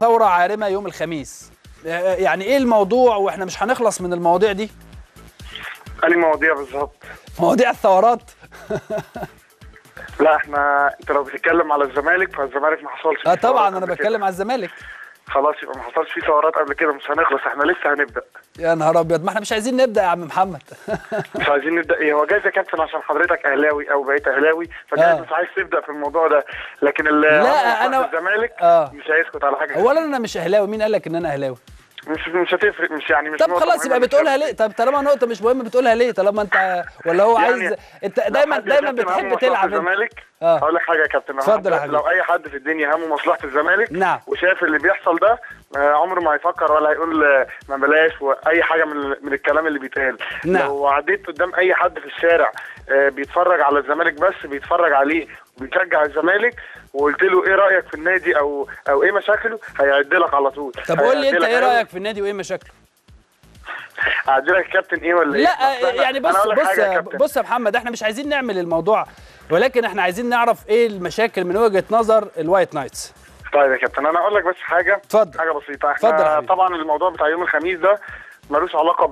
ثوره عارمه يوم الخميس. يعني ايه الموضوع واحنا مش هنخلص من المواضيع دي؟ أنهي مواضيع بالظبط؟ مواضيع الثورات. لا احنا انت لو بتتكلم على الزمالك فالزمالك ما حصلش فيه طبعا ثورات انا قبل بتكلم كده. على الزمالك. خلاص يبقى ما حصلش فيه ثورات قبل كده، مش هنخلص، احنا لسه هنبدا. يا نهار ابيض، ما احنا مش عايزين نبدا يا عم محمد. مش عايزين نبدا ايه؟ هو جايز يا كابتن عشان حضرتك اهلاوي او بقيت اهلاوي فجايز مش عايز تبدا في الموضوع ده، لكن لا انا الزمالك مش هيسكت على حاجه. اولا انا مش اهلاوي، مين قال لك ان انا اهلاوي؟ مش هتفرق، مش يعني مش طب خلاص يبقى بتقولها ليه؟ طب طالما نقطه مش مهمه بتقولها ليه؟ طالما انت ولا هو يعني عايز انت دايما بتحب تلعب الزمالك. هقول لك حاجه يا كابتن، اتفضل يا حبيبي. لو اي حد في الدنيا همه مصلحه الزمالك نعم وشايف اللي بيحصل ده عمره ما هيفكر ولا هيقول ما بلاش واي حاجه من الكلام اللي بيتقال. نعم. لو عديت قدام اي حد في الشارع بيتفرج على الزمالك بس بيتفرج عليه وبيشجع الزمالك وقلت له ايه رايك في النادي او ايه مشاكله هيعد لك على طول. طب قول لي انت ايه رايك في النادي وايه مشاكله؟ اعدي لك كابتن ايه ولا ايه؟ لا يعني بص يا محمد، احنا مش عايزين نعمل الموضوع ولكن احنا عايزين نعرف ايه المشاكل من وجهة نظر الوايت نايتس. طيب يا كابتن انا اقول لك بس حاجه. اتفضل. حاجه بسيطه. احنا طبعا الموضوع بتاع يوم الخميس ده ملوش علاقه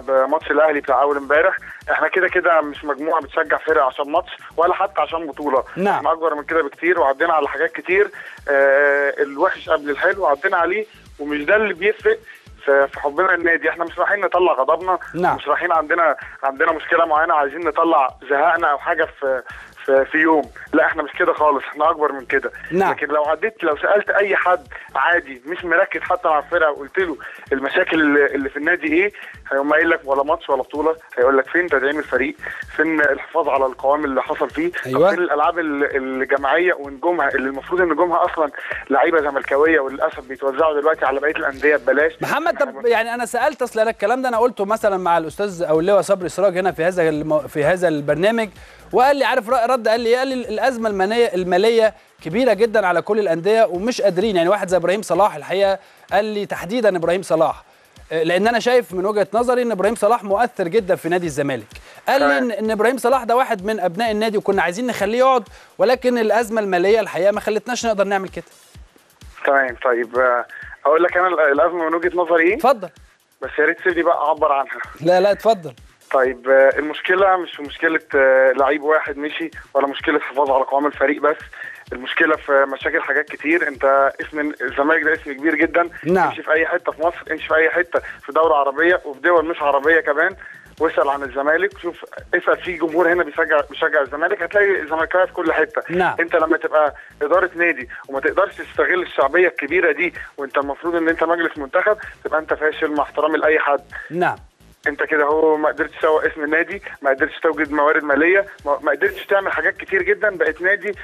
بماتش الاهلي بتاع اول امبارح. احنا كده كده مش مجموعه بتشجع فرقه عشان ماتش ولا حتى عشان بطوله. نعم. احنا اكبر من كده بكتير وعدينا على حاجات كتير. الوحش قبل الحلو عدينا عليه ومش ده اللي بيفرق في حبنا للنادي. احنا مش رايحين نطلع غضبنا. نعم. مش رايحين عندنا مشكله معينه عايزين نطلع زهقنا او حاجه في يوم. لا احنا مش كده خالص، احنا اكبر من كده. نعم. لكن لو سالت اي حد عادي مش مركز حتى مع الفرقه وقلت له المشاكل اللي في النادي ايه هيقوم قايل لك ولا ماتش ولا بطوله. هيقول لك فين تدعيم الفريق، فين الحفاظ على القوام اللي حصل فيه. أيوة. فين الالعاب الجماعيه ونجومها اللي المفروض ان نجومها اصلا لعيبه زملكاويه وللاسف بيتوزعوا دلوقتي على بقيه الانديه ببلاش. محمد طب يعني انا سالت اصل الكلام ده انا قلته مثلا مع الاستاذ او اللواء صبري سراج هنا في هذا البرنامج وقال لي عارف رد قال لي الازمه الماليه كبيره جدا على كل الانديه ومش قادرين. يعني واحد زي ابراهيم صلاح الحقيقه قال لي تحديدا ابراهيم صلاح لان انا شايف من وجهه نظري ان ابراهيم صلاح مؤثر جدا في نادي الزمالك. قال لي ان ابراهيم صلاح ده واحد من ابناء النادي وكنا عايزين نخليه يقعد ولكن الازمه الماليه الحقيقه ما خلتناش نقدر نعمل كده. تمام. طيب اقول لك انا الازمه من وجهه نظري ايه؟ اتفضل. بس يا ريت تسيبني بقى اعبر عنها. لا اتفضل. طيب المشكله مش في مشكله لعيب واحد مشي ولا مشكله حفاظ على قوام الفريق بس. المشكله في مشاكل حاجات كتير. انت اسم الزمالك ده اسم كبير جدا. نعم. امشي في اي حته في مصر، امشي في اي حته في دوله عربيه وفي دول مش عربيه كمان واسال عن الزمالك. شوف اسال في جمهور هنا بيشجع الزمالك هتلاقي الزمالكاويه في كل حته. نعم. انت لما تبقى اداره نادي وما تقدرش تستغل الشعبيه الكبيره دي وانت المفروض ان انت مجلس منتخب تبقى انت فاشل مع احترامي لاي حد. نعم. انت كده هو ما قدرتش تسوق اسم النادي، ما قدرتش توجد موارد ماليه، ما قدرتش تعمل حاجات كتير جدا. بقت نادي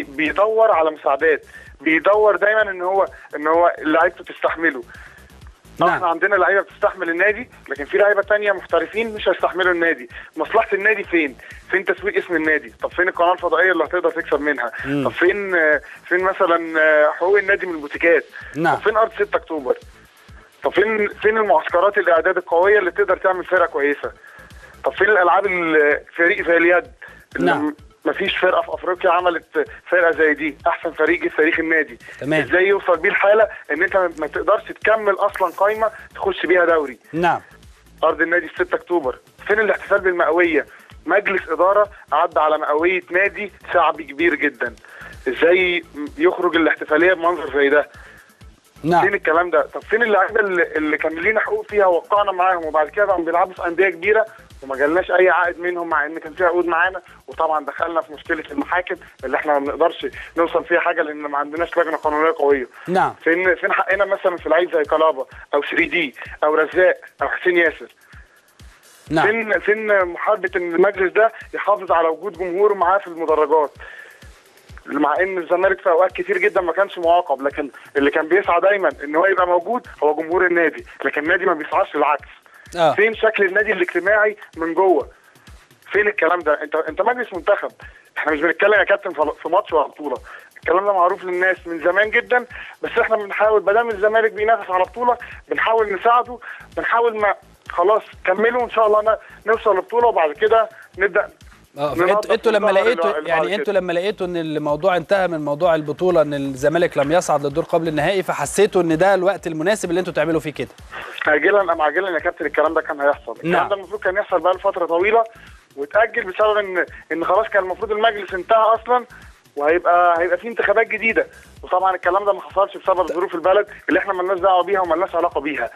بيدور على مساعدات، بيدور دايما ان هو لعيبته تستحمله. نعم. احنا عندنا لعيبه بتستحمل النادي لكن في لعيبه ثانيه محترفين مش هيستحملوا النادي. مصلحه النادي فين تسويق اسم النادي؟ طب فين القناه الفضائيه اللي هتقدر تكسب منها؟ طب فين مثلا حقوق النادي من البوتيكات؟ نعم. طب فين ارض 6 اكتوبر؟ طب فين المعسكرات الاعداد القويه اللي تقدر تعمل فرقه كويسه؟ طب فين الالعاب الفريق زي اليد؟ نعم. مفيش فرقه في افريقيا عملت فرقه زي دي، احسن فريق في تاريخ النادي. تمام. ازاي يوصل بيه الحاله ان انت ما تقدرش تكمل اصلا قايمه تخش بيها دوري؟ نعم. ارض النادي 6 اكتوبر. فين الاحتفال بالمئويه؟ مجلس اداره عدى على مئويه نادي شعبي كبير جدا. ازاي يخرج الاحتفاليه بمنظر زي ده؟ نعم. فين الكلام ده؟ طب فين اللعيبه اللي كان لينا حقوق فيها ووقعنا معاهم وبعد كده بقوا بيلعبوا في انديه كبيره وما جالناش اي عائد منهم مع ان كان في عقود معانا وطبعا دخلنا في مشكله المحاكم اللي احنا ما بنقدرش نوصل فيها حاجه لان ما عندناش لجنه قانونيه قويه. نعم. فين حقنا مثلا في لعيب زي كلابا او 3 دي او رزاق او حسين ياسر؟ نعم. فين محاربه ان المجلس ده يحافظ على وجود جمهوره معاه في المدرجات؟ مع ان الزمالك في اوقات كتير جدا ما كانش معاقب لكن اللي كان بيسعى دايما ان هو يبقى موجود هو جمهور النادي لكن النادي ما بيسعاش للعكس. فين شكل النادي الاجتماعي من جوه؟ فين الكلام ده؟ انت مجلس منتخب. احنا مش بنتكلم يا كابتن في ماتش ولا بطوله. الكلام ده معروف للناس من زمان جدا بس احنا بنحاول ما دام الزمالك بينافس على بطوله بنحاول نساعده بنحاول ما خلاص كملوا ان شاء الله نوصل لبطوله وبعد كده نبدا انتوا لما لقيتوا يعني انتوا لما لقيتوا ان الموضوع انتهى من موضوع البطوله، ان الزمالك لم يصعد للدور قبل النهائي، فحسيتوا ان ده الوقت المناسب اللي انتوا تعملوا فيه كده. عاجلا ام عاجلا يا كابتن الكلام ده كان هيحصل. الكلام ده المفروض كان يحصل بقى لفتره طويله واتاجل بسبب ان خلاص كان المفروض المجلس انتهى اصلا وهيبقى في انتخابات جديده، وطبعا الكلام ده ما حصلش بسبب ظروف البلد اللي احنا مالناش دعوه بيها ومالناش علاقه بيها.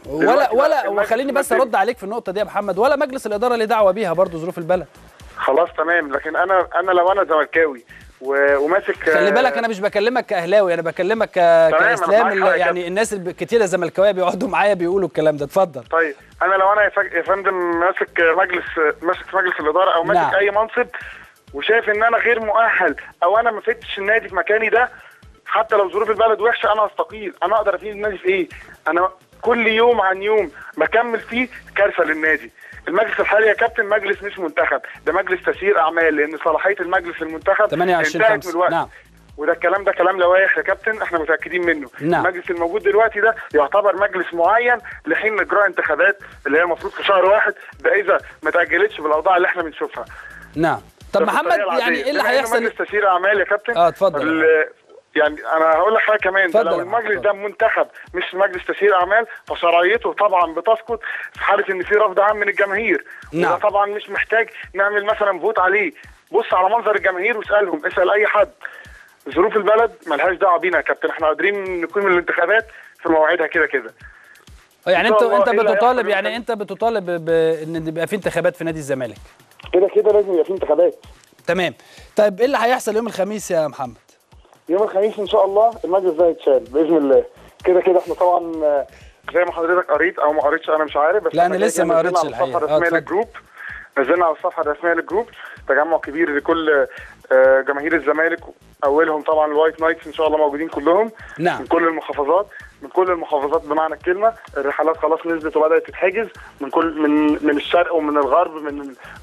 ولا وخليني بس ارد عليك في النقطه دي يا محمد، ولا مجلس الاداره ليه دعوه بيها برضه ظروف البلد. خلاص تمام، لكن انا لو انا زملكاوي وماسك، خلي بالك انا مش بكلمك كاهلاوي، انا بكلمك كاسلام، يعني الناس الكتيره الزملكاويه بيقعدوا معايا بيقولوا الكلام ده. اتفضل. طيب انا لو انا يا فندم ماسك مجلس الاداره او ماسك اي منصب وشايف ان انا غير مؤهل او انا ما فدتش النادي في مكاني ده، حتى لو ظروف البلد وحشه انا هستقيل. انا اقدر افيد النادي في ايه؟ انا كل يوم عن يوم بكمل فيه كارثه للنادي. المجلس الحالي يا كابتن مجلس مش منتخب، ده مجلس تسيير اعمال، لان صلاحيه المجلس المنتخب انتهت من الوقت. نعم. وده الكلام ده كلام لوائح يا كابتن، احنا متاكدين منه. نعم. المجلس الموجود دلوقتي ده يعتبر مجلس معين لحين اجراء انتخابات اللي هي المفروض في شهر 1، ده اذا ما تاجلتش بالاوضاع اللي احنا بنشوفها. نعم. طب محمد يعني ايه اللي هيحصل؟ مجلس تسيير اعمال يا كابتن. اتفضل. يعني انا هقول لك حاجه كمان، لو المجلس ده منتخب مش مجلس تسيير اعمال فشرعيته طبعا بتسقط في حاله ان في رفض عام من الجماهير. نعم. وده طبعا مش محتاج نعمل مثلا فوت عليه. بص على منظر الجماهير واسالهم، اسال اي حد. ظروف البلد ملهاش دعوه بينا يا كابتن، احنا قادرين نقيم الانتخابات في مواعيدها كده كده. يعني انت بتطالب، يعني انت بتطالب بان يبقى في انتخابات في نادي الزمالك. كده لازم يبقى في انتخابات. تمام. طيب ايه اللي هيحصل يوم الخميس يا محمد؟ يوم الخميس ان شاء الله المجلس ده هيتشال باذن الله. كده احنا طبعا زي ما حضرتك قريت او ما قريتش انا مش عارف، بس لا انا لسه ما قريتش الحقيقه. نزلنا على الصفحه الرسميه للجروب تجمع كبير لكل جماهير الزمالك، اولهم طبعا الوايت نايتس ان شاء الله موجودين كلهم. نعم. من كل المحافظات بمعنى الكلمه. الرحلات خلاص نزلت وبدات تتحجز من كل من الشرق ومن الغرب،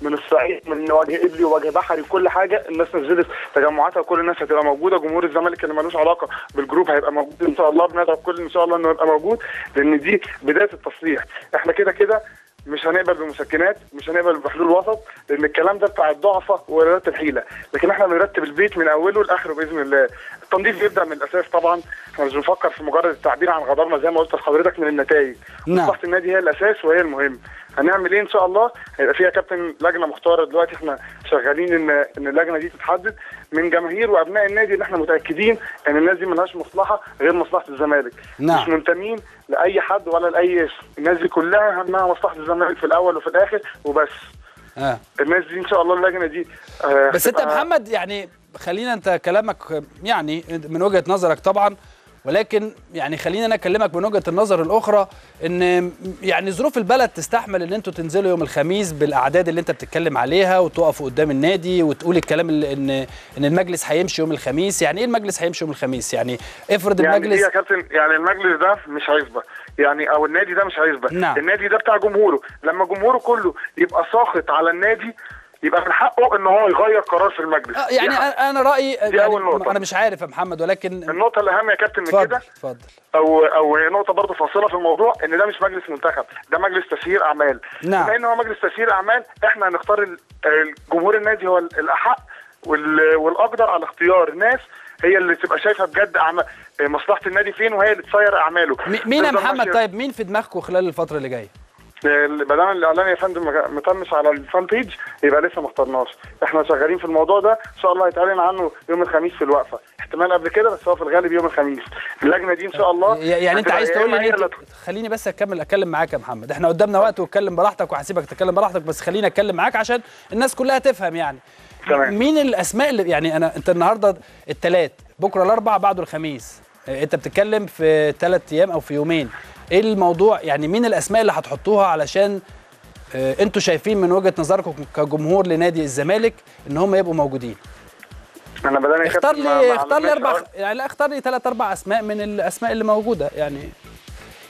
من الصعيد، من وجه قبلي ووجه بحري، كل حاجه الناس نزلت تجمعاتها وكل الناس هتبقى موجوده. جمهور الزمالك اللي ملوش علاقه بالجروب هيبقى موجود ان شاء الله. بندعو الكل ان شاء الله انه يبقى موجود، لان دي بدايه التصليح. احنا كده مش هنقبل بمسكنات، مش هنقبل بحلول وسط، لان الكلام ده بتاع الضعفه وولادات الحيله. لكن احنا بنرتب البيت من اوله لاخره باذن الله. التنظيف بيبدا من الاساس طبعا، احنا مش بنفكر في مجرد التعبير عن غضبنا زي ما قلت لحضرتك من النتائج. مصلحه النادي هي الاساس وهي المهم. هنعمل ايه ان شاء الله؟ هيبقى فيها كابتن لجنه مختاره دلوقتي، احنا شغالين ان اللجنه دي تتحدد من جماهير وابناء النادي اللي احنا متاكدين ان الناس دي ملهاش مصلحه غير مصلحه الزمالك. نعم. مش منتمين لاي حد ولا لاي اسم، الناس دي كلها همها مصلحه الزمالك في الاول وفي الاخر وبس. الناس دي ان شاء الله اللجنه دي بس انت محمد يعني خلينا، انت كلامك يعني من وجهه نظرك طبعا، ولكن يعني خلينا انا اكلمك من وجهه النظر الاخرى، ان يعني ظروف البلد تستحمل ان انتوا تنزلوا يوم الخميس بالاعداد اللي انت بتتكلم عليها وتقفوا قدام النادي وتقول الكلام ان المجلس هيمشي يوم الخميس. يعني ايه المجلس هيمشي يوم الخميس؟ يعني افرض يعني المجلس يا كابتن، يعني المجلس ده مش هيسبق، يعني او النادي ده مش هيسبق. نعم. النادي ده بتاع جمهوره، لما جمهوره كله يبقى ساخط على النادي يبقى من حقه ان هو يغير قرار في المجلس. يعني انا رايي يعني انا مش عارف يا محمد، ولكن النقطه الاهم يا كابتن من كده، اتفضل. او نقطه برضه فاصله في الموضوع، ان ده مش مجلس منتخب، ده مجلس تسيير اعمال. نعم. بما ان هو مجلس تسيير اعمال، احنا هنختار جمهور النادي هو الاحق والاقدر على اختيار ناس هي اللي تبقى شايفه بجد مصلحه النادي فين، وهي اللي تسير اعماله. مين يا محمد؟ طيب مين في دماغكم خلال الفتره اللي جايه؟ ما دام الاعلان يا فندم ما تمش على الفان بيج يبقى لسه ما اخترناش. احنا شغالين في الموضوع ده، ان شاء الله هيتعلن عنه يوم الخميس في الوقفه، احتمال قبل كده بس هو في الغالب يوم الخميس. اللجنه دي ان شاء الله يعني انت عايز تقول لي خليني بس اتكلم معاك يا محمد، احنا قدامنا وقت واتكلم براحتك وهسيبك تتكلم براحتك، بس خليني اتكلم معاك عشان الناس كلها تفهم. يعني تمام. مين الاسماء اللي يعني انت النهارده الثلاث، بكره الاربع، بعده الخميس، انت بتتكلم في 3 ايام او في يومين. ايه الموضوع؟ يعني مين الاسماء اللي هتحطوها علشان انتوا شايفين من وجهه نظركم كجمهور لنادي الزمالك ان هم يبقوا موجودين؟ انا بدأنا اختار لي 4 يعني لا اختار لي 3 4 اسماء من الاسماء اللي موجوده يعني.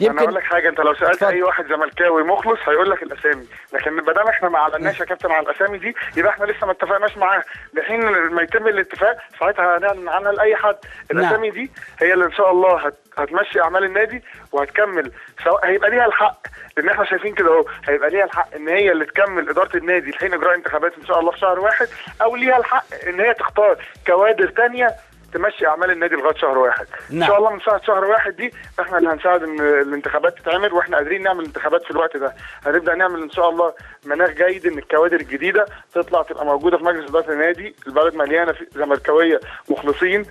انا اقول لك حاجه، انت لو سالت اي واحد زملكاوي مخلص هيقول لك الاسامي، لكن ما دام احنا ما اعلناش يا كابتن على الاسامي دي يبقى احنا لسه ما اتفقناش معاها، لحين ما يتم الاتفاق ساعتها هنعلن عنها لاي حد. الاسامي دي هي اللي ان شاء الله هتمشي اعمال النادي وهتكمل، سواء هيبقى ليها الحق، لان احنا شايفين كده اهو، هيبقى ليها الحق ان هي اللي تكمل اداره النادي لحين اجراء انتخابات ان شاء الله في شهر 1، او ليها الحق ان هي تختار كوادر ثانيه تمشي اعمال النادي لغايه شهر 1. ان شاء الله من ساعه شهر 1 دي احنا اللي هنساعد ان الانتخابات تتعمل، واحنا قادرين نعمل انتخابات في الوقت ده. هنبدا نعمل ان شاء الله مناخ جيد ان الكوادر الجديده تطلع تبقى موجوده في مجلس اداره النادي. البلد مليانه زملكاويه مخلصين،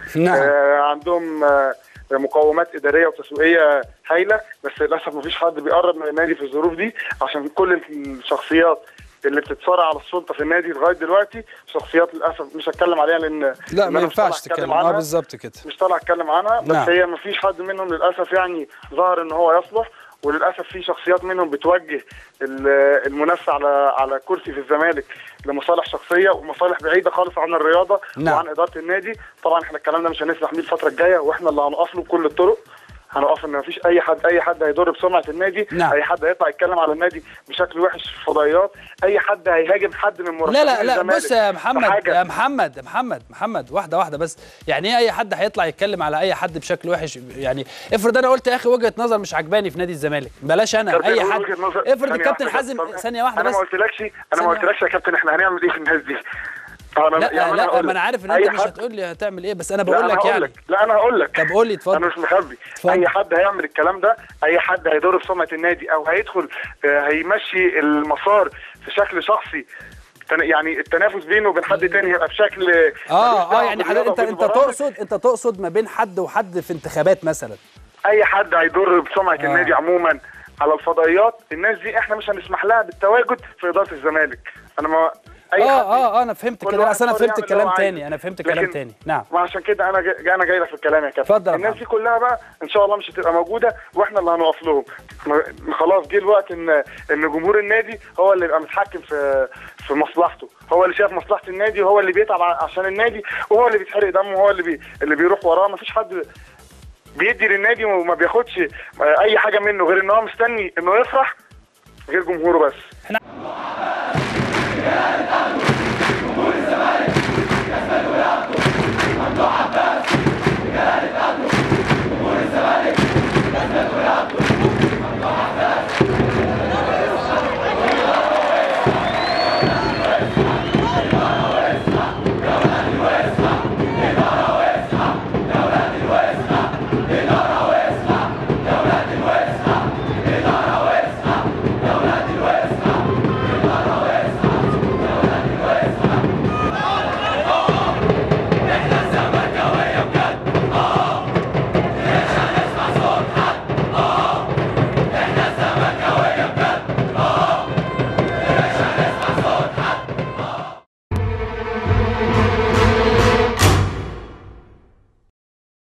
عندهم مقومات اداريه وتسويقيه هايله، بس للاسف مفيش حد بيقرب من النادي في الظروف دي، عشان كل الشخصيات اللي بتتصارع على السلطه في النادي لغايه دلوقتي شخصيات للاسف مش هتكلم عليها، لان لا ما ينفعش تتكلم عنها. بالظبط كده، مش طالع اتكلم عنها، بس هي مفيش حد منهم للاسف يعني ظهر ان هو يصلح، وللاسف في شخصيات منهم بتوجه المنافسه على كرسي في الزمالك لمصالح شخصيه ومصالح بعيده خالص عن الرياضه وعن اداره النادي. طبعا احنا الكلام ده مش هنسمح بيه الفتره الجايه، واحنا اللي هنقف له بكل الطرق، هنقف ان مفيش اي حد هيضر بسمعه النادي. اي حد هيطلع يتكلم على النادي بشكل وحش في الفضائيات، اي حد هيهاجم حد من مرشحين لا بص يا محمد واحده بس، يعني ايه اي حد هيطلع يتكلم على اي حد بشكل وحش؟ يعني افرض انا قلت يا اخي وجهه نظر مش عجباني في نادي الزمالك، بلاش انا اي حد، افرض الكابتن حازم ثانيه واحده بس، انا ما قلتلكش يا كابتن احنا هنعمل ايه في الناس دي. لا ما انا عارف ان انت مش هتقول لي هتعمل ايه، بس انا بقول لك يعني. لا انا هقول لك. طب قول لي اتفضل. انا مش مخبي. اي حد هيعمل الكلام ده، اي حد هيضر بسمعه النادي او هيدخل هيمشي المسار في شكل شخصي، يعني التنافس بينه وبين حد تاني هيبقى بشكل يعني حضرتك انت تقصد ما بين حد وحد في انتخابات مثلا. اي حد هيضر بسمعه النادي عموما على الفضائيات، الناس دي احنا مش هنسمح لها بالتواجد في اداره الزمالك. انا ما انا فهمت كده، اصل انا فهمت الكلام تاني، نعم. وعشان كده انا جاي لك في الكلام يا كابتن. الناس دي كلها بقى ان شاء الله مش هتبقى موجوده، واحنا اللي هنقف لهم. خلاص جه الوقت ان جمهور النادي هو اللي يبقى متحكم في مصلحته، هو اللي شايف مصلحه النادي، وهو اللي بيتعب عشان النادي، وهو اللي بيتحرق دمه، وهو اللي بيروح وراه. مفيش حد بيدي للنادي وما بياخدش اي حاجه منه غير ان هو مستني انه يفرح، غير جمهوره بس.